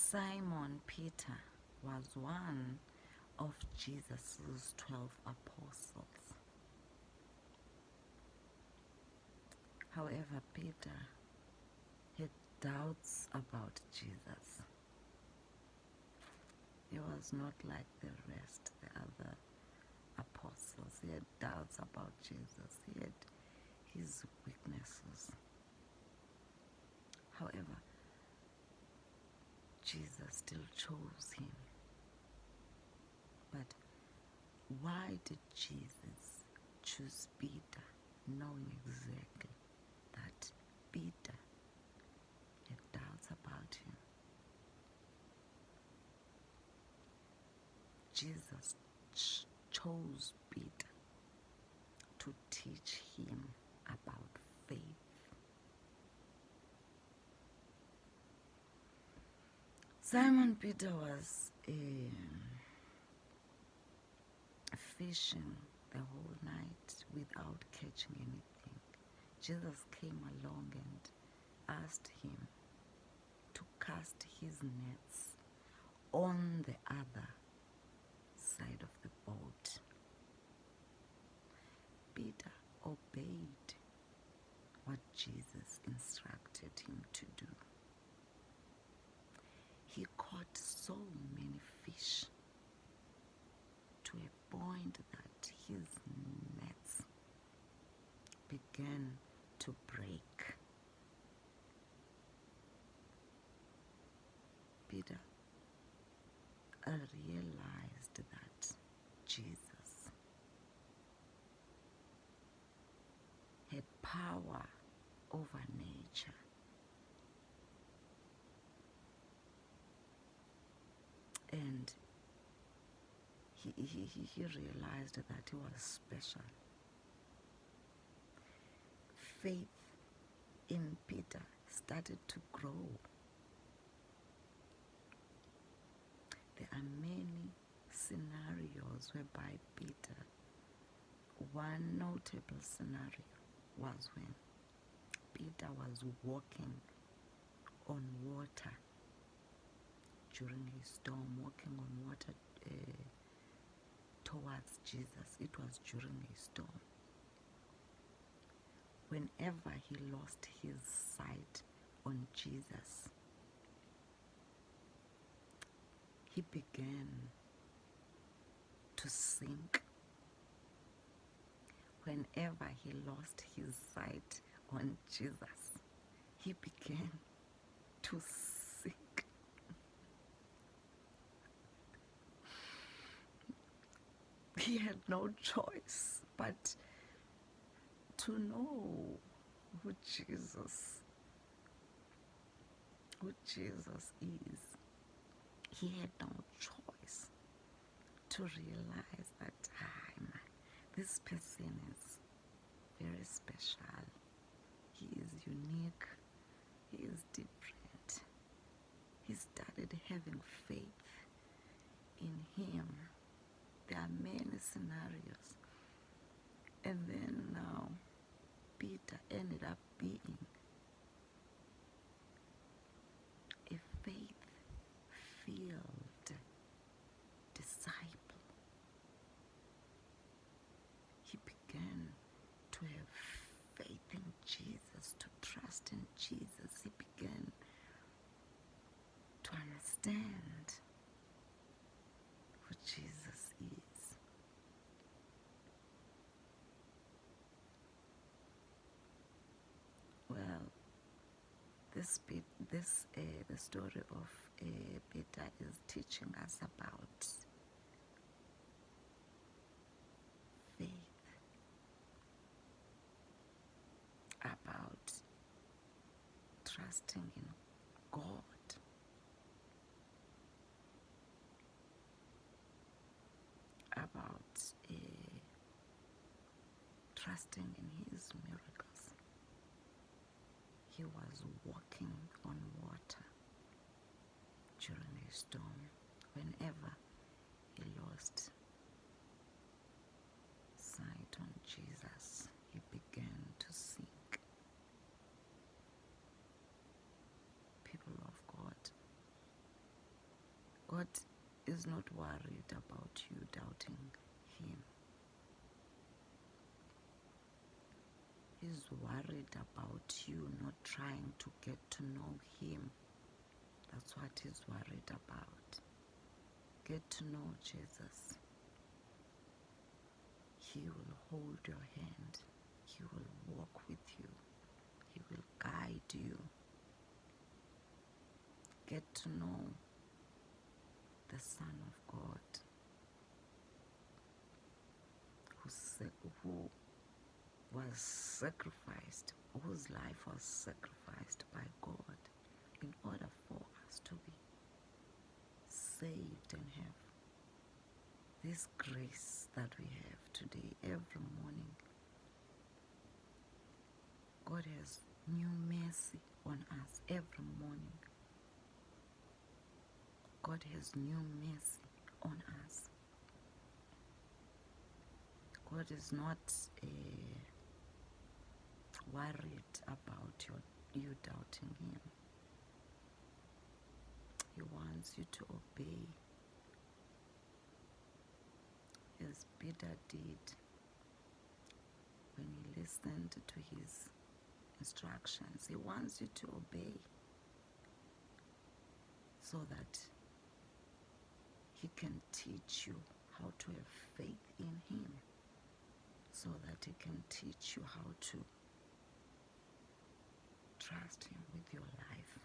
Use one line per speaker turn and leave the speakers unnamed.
Simon Peter was one of Jesus' 12 apostles. However, Peter had doubts about Jesus. He was not like the rest, the other apostles. He had doubts about Jesus. He had his weaknesses. However, Jesus still chose him. But why did Jesus choose Peter, knowing exactly that Peter had doubts about him? Jesus chose Peter to teach him about faith. Simon Peter was fishing the whole night without catching anything. Jesus came along and asked him to cast his nets on the other side of the boat. Peter obeyed what Jesus instructed him to do. He caught so many fish to a point that his nets began to break. Peter realized that Jesus had power over nature. And he realized that he was special. Faith in Peter started to grow. There are many scenarios whereby Peter, one notable scenario was when Peter was walking on water during a storm, walking on water towards Jesus. It was during a storm. Whenever he lost his sight on Jesus, he began to sink. Whenever he lost his sight on Jesus, he began to sink. He had no choice but to know who Jesus is. He had no choice to realize that this person is very special. He is unique. He is different. He started having faith in him. There are many scenarios. And then now, Peter ended up being a faith-filled disciple. He began to have faith in Jesus, to trust in Jesus. He began to understand who Jesus is. Well, the story of Peter is teaching us about faith, about trusting in God, about trusting in his miracles. He was walking on water during a storm. Whenever he lost sight on Jesus, he began to sink. People of God, God is not worried about you doubting Him. He's worried about you not trying to get to know Him. That's what He's worried about. Get to know Jesus. He will hold your hand. He will walk with you. He will guide you. Get to know the Son of God who was sacrificed, whose life was sacrificed by God in order for us to be saved and have this grace that we have today. Every morning, God has new mercy on us. Every morning, God has new mercy on us. God is not worried about you doubting Him. He wants you to obey as Peter did when he listened to His instructions. He wants you to obey so that He can teach you how to have faith in Him, so that He can teach you how to trust Him with your life.